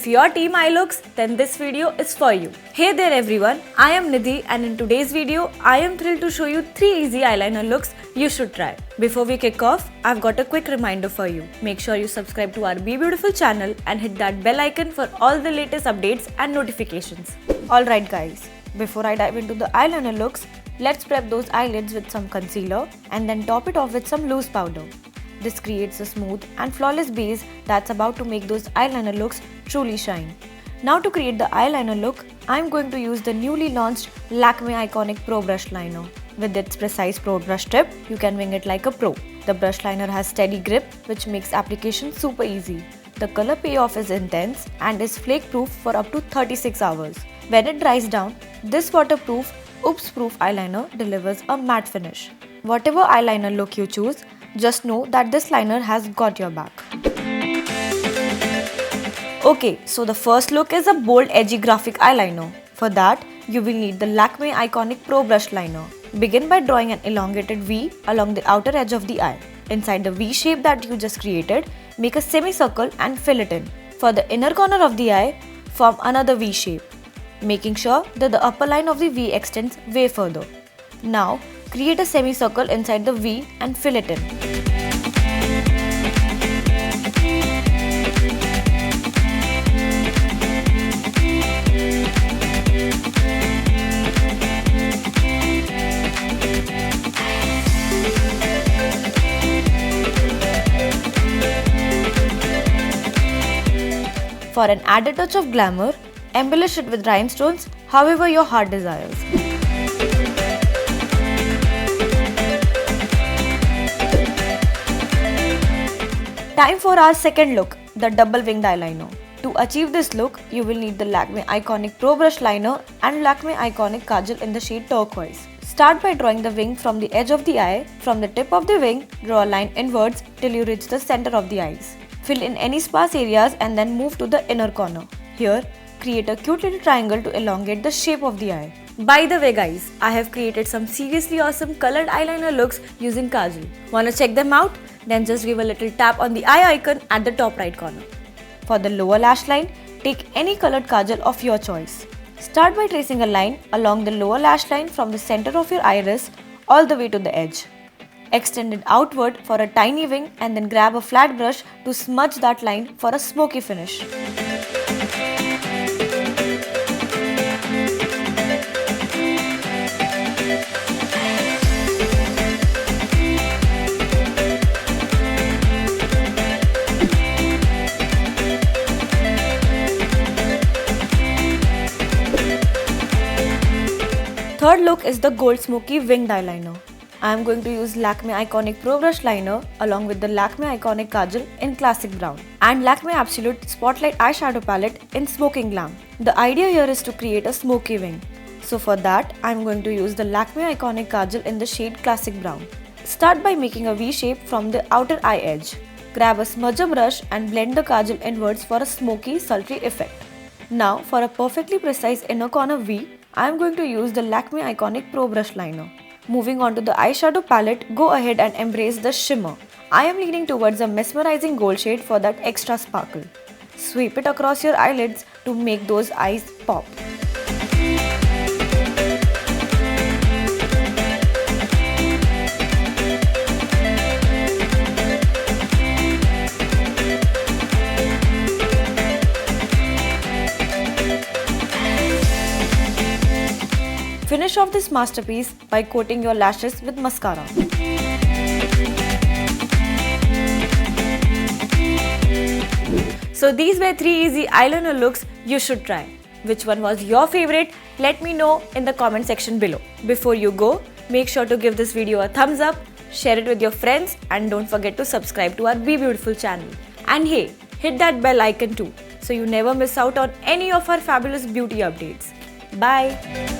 If you're team eye looks, then this video is for you. Hey there everyone, I am Nidhi and in today's video, I am thrilled to show you 3 easy eyeliner looks you should try. Before we kick off, I've got a quick reminder for you. Make sure you subscribe to our BeBeautiful channel and hit that bell icon for all the latest updates and notifications. Alright guys, before I dive into the eyeliner looks, let's prep those eyelids with some concealer and then top it off with some loose powder. This creates a smooth and flawless base that's about to make those eyeliner looks truly shine. Now to create the eyeliner look, I'm going to use the newly launched Lakme Iconic Pro Brush Liner. With its precise pro brush tip, you can wing it like a pro. The brush liner has steady grip, which makes application super easy. The color payoff is intense and is flake proof for up to 36 hours. When it dries down, this waterproof, oops-proof eyeliner delivers a matte finish. Whatever eyeliner look you choose, just know that this liner has got your back. Okay, so the first look is a bold edgy graphic eyeliner. For that, you will need the Lakme Iconic Pro Brush Liner. Begin by drawing an elongated V along the outer edge of the eye. Inside the V shape that you just created, make a semicircle and fill it in. For the inner corner of the eye, form another V shape, making sure that the upper line of the V extends way further. Now, create a semicircle inside the V and fill it in. For an added touch of glamour, embellish it with rhinestones however your heart desires. Time for our second look, the double winged eyeliner. To achieve this look, you will need the Lakme Iconic Pro Brush Liner and Lakme Iconic Kajal in the shade turquoise. Start by drawing the wing from the edge of the eye. From the tip of the wing, draw a line inwards till you reach the center of the eyes. Fill in any sparse areas and then move to the inner corner. Here, create a cute little triangle to elongate the shape of the eye. By the way guys, I have created some seriously awesome colored eyeliner looks using kajal. Wanna check them out? Then just give a little tap on the eye icon at the top right corner. For the lower lash line, take any colored kajal of your choice. Start by tracing a line along the lower lash line from the center of your iris all the way to the edge. Extend it outward for a tiny wing and then grab a flat brush to smudge that line for a smoky finish. Third look is the Gold Smokey Winged Eyeliner. I am going to use Lakme Iconic Pro Brush Liner along with the Lakme Iconic Kajal in Classic Brown and Lakme Absolute Spotlight Eyeshadow Palette in Smoking Glam. The idea here is to create a smoky wing. So for that, I am going to use the Lakme Iconic Kajal in the shade Classic Brown. Start by making a V shape from the outer eye edge. Grab a smudger brush and blend the kajal inwards for a smoky, sultry effect. Now for a perfectly precise inner corner V, I am going to use the Lakme Iconic Pro Brush Liner. Moving on to the eyeshadow palette, go ahead and embrace the shimmer. I am leaning towards a mesmerizing gold shade for that extra sparkle. Sweep it across your eyelids to make those eyes pop. Finish off this masterpiece by coating your lashes with mascara. So these were 3 easy eyeliner looks you should try. Which one was your favorite? Let me know in the comment section below. Before you go, make sure to give this video a thumbs up, share it with your friends and don't forget to subscribe to our BeBeautiful channel. And hey, hit that bell icon too so you never miss out on any of our fabulous beauty updates. Bye!